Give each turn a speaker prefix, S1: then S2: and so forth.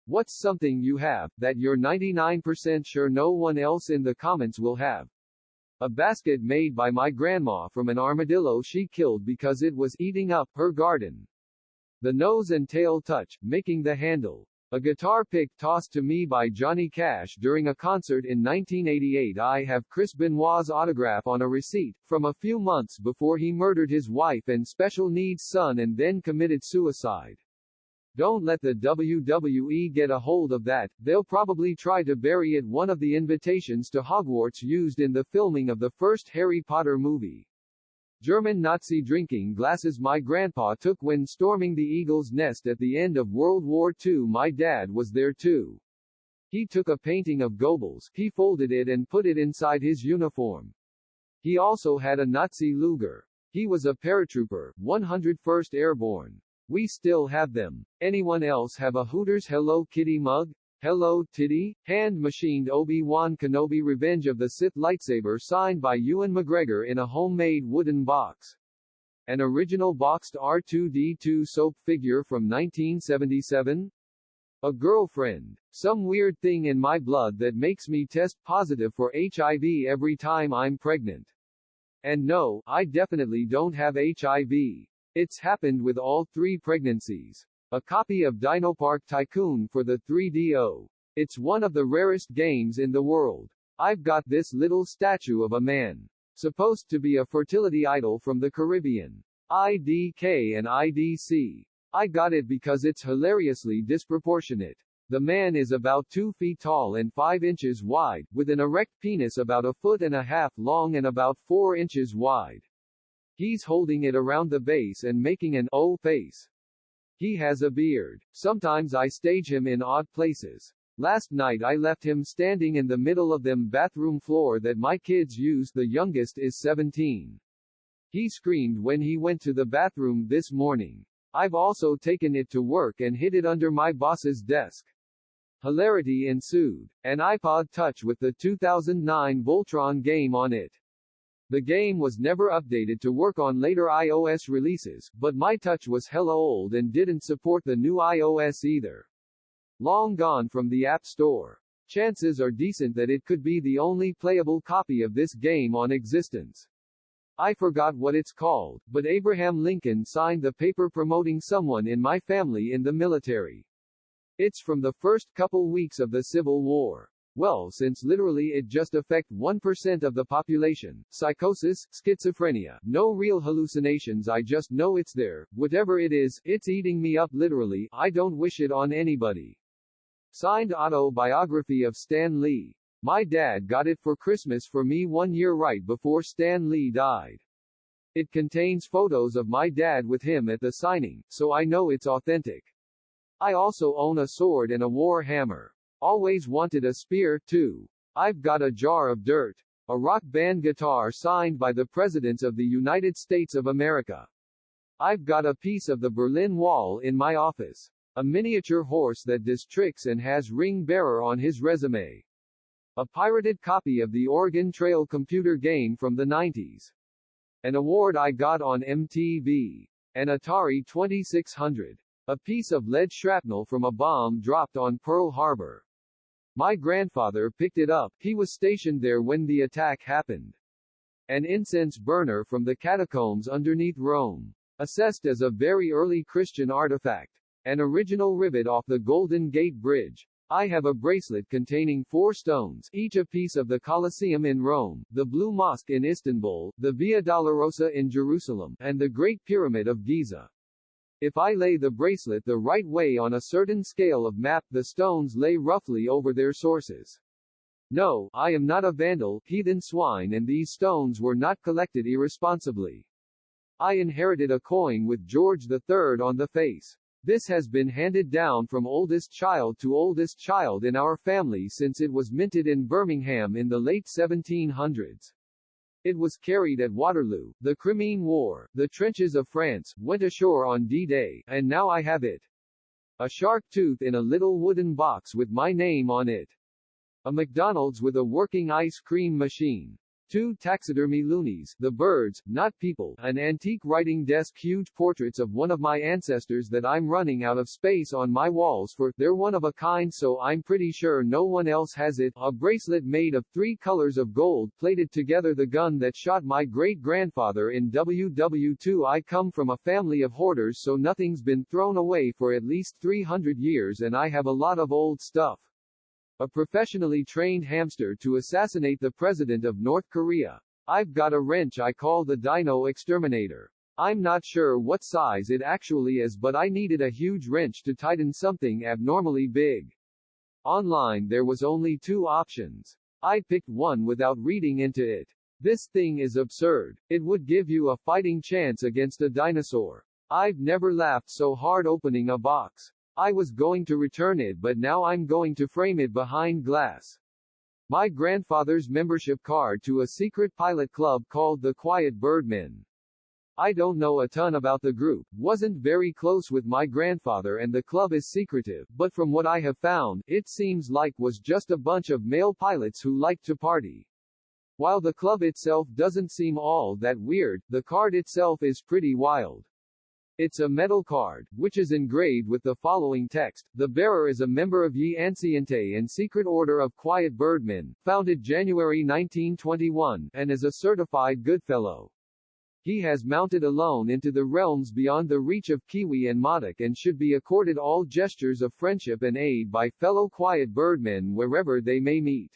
S1: What's something you have, that you're 99% sure no one else in the comments will have? A basket made by my grandma from an armadillo she killed because it was eating up her garden. The nose and tail touch, making the handle. A guitar pick tossed to me by Johnny Cash during a concert in 1988. I have Chris Benoit's autograph on a receipt, from a few months before he murdered his wife and special needs son and then committed suicide. Don't let the WWE get a hold of that, they'll probably try to bury it. One of the invitations to Hogwarts used in the filming of the first Harry Potter movie. German Nazi drinking glasses my grandpa took when storming the Eagle's Nest at the end of World War II. My dad was there too. He took a painting of Goebbels, he folded it and put it inside his uniform. He also had a Nazi Luger. He was a paratrooper, 101st Airborne. We still have them. Anyone else have a Hooters Hello Kitty mug? Hello Titty? Hand-machined Obi-Wan Kenobi Revenge of the Sith lightsaber signed by Ewan McGregor in a homemade wooden box. An original boxed R2-D2 soap figure from 1977? A girlfriend. Some weird thing in my blood that makes me test positive for HIV every time I'm pregnant. And no, I definitely don't have HIV. It's happened with all 3 pregnancies. A copy of Dino Park Tycoon for the 3DO. It's one of the rarest games in the world. I've got this little statue of a man. Supposed to be a fertility idol from the Caribbean. IDK and IDC. I got it because it's hilariously disproportionate. The man is about 2 feet tall and 5 inches wide, with an erect penis about 1.5 feet long and about 4 inches wide. He's holding it around the base and making an O face. He has a beard. Sometimes I stage him in odd places. Last night I left him standing in the middle of them bathroom floor that my kids use. The youngest is 17. He screamed when he went to the bathroom this morning. I've also taken it to work and hid it under my boss's desk. Hilarity ensued. An iPod Touch with the 2009 Voltron game on it. The game was never updated to work on later iOS releases, but my Touch was hella old and didn't support the new iOS either. Long gone from the App Store. Chances are decent that it could be the only playable copy of this game on existence. I forgot what it's called, but Abraham Lincoln signed the paper promoting someone in my family in the military. It's from the first couple weeks of the Civil War. Well, since literally it just affect 1% of the population, psychosis, schizophrenia, no real hallucinations, I just know it's there, whatever it is, it's eating me up literally, I don't wish it on anybody. Signed Autobiography of Stan Lee. My dad got it for Christmas for me 1 year right before Stan Lee died. It contains photos of my dad with him at the signing, so I know it's authentic. I also own a sword and a war hammer. Always wanted a spear, too. I've got a jar of dirt. A rock band guitar signed by the presidents of the United States of America. I've got a piece of the Berlin Wall in my office. A miniature horse that does tricks and has ring bearer on his resume. A pirated copy of the Oregon Trail computer game from the 90s. An award I got on MTV. An Atari 2600. A piece of lead shrapnel from a bomb dropped on Pearl Harbor. My grandfather picked it up, he was stationed there when the attack happened. An incense burner from the catacombs underneath Rome. Assessed as a very early Christian artifact. An original rivet off the Golden Gate Bridge. I have a bracelet containing 4 stones, each a piece of the Colosseum in Rome, the Blue Mosque in Istanbul, the Via Dolorosa in Jerusalem, and the Great Pyramid of Giza. If I lay the bracelet the right way on a certain scale of map, the stones lay roughly over their sources. No, I am not a vandal, heathen swine, and these stones were not collected irresponsibly. I inherited a coin with George III on the face. This has been handed down from oldest child to oldest child in our family since it was minted in Birmingham in the late 1700s. It was carried at Waterloo, the Crimean War, the trenches of France, went ashore on D-Day, and now I have it. A shark tooth in a little wooden box with my name on it. A McDonald's with a working ice cream machine. 2 taxidermy loonies, the birds, not people, an antique writing desk, huge portraits of one of my ancestors that I'm running out of space on my walls for, they're one of a kind so I'm pretty sure no one else has it, a bracelet made of 3 colors of gold, plated together, the gun that shot my great-grandfather in WW2. I come from a family of hoarders so nothing's been thrown away for at least 300 years and I have a lot of old stuff. A professionally trained hamster to assassinate the president of North Korea. I've got a wrench I call the Dino Exterminator. I'm not sure what size it actually is but I needed a huge wrench to tighten something abnormally big. Online there was only 2 options. I picked one without reading into it. This thing is absurd. It would give you a fighting chance against a dinosaur. I've never laughed so hard opening a box. I was going to return it but now I'm going to frame it behind glass. My grandfather's membership card to a secret pilot club called the Quiet Birdmen. I don't know a ton about the group, wasn't very close with my grandfather and the club is secretive, but from what I have found, it seems like was just a bunch of male pilots who liked to party. While the club itself doesn't seem all that weird, the card itself is pretty wild. It's a metal card, which is engraved with the following text: the bearer is a member of Ye Anciente and Secret Order of Quiet Birdmen, founded January 1921, and is a certified Goodfellow. He has mounted alone into the realms beyond the reach of Kiwi and Modoc and should be accorded all gestures of friendship and aid by fellow Quiet Birdmen wherever they may meet.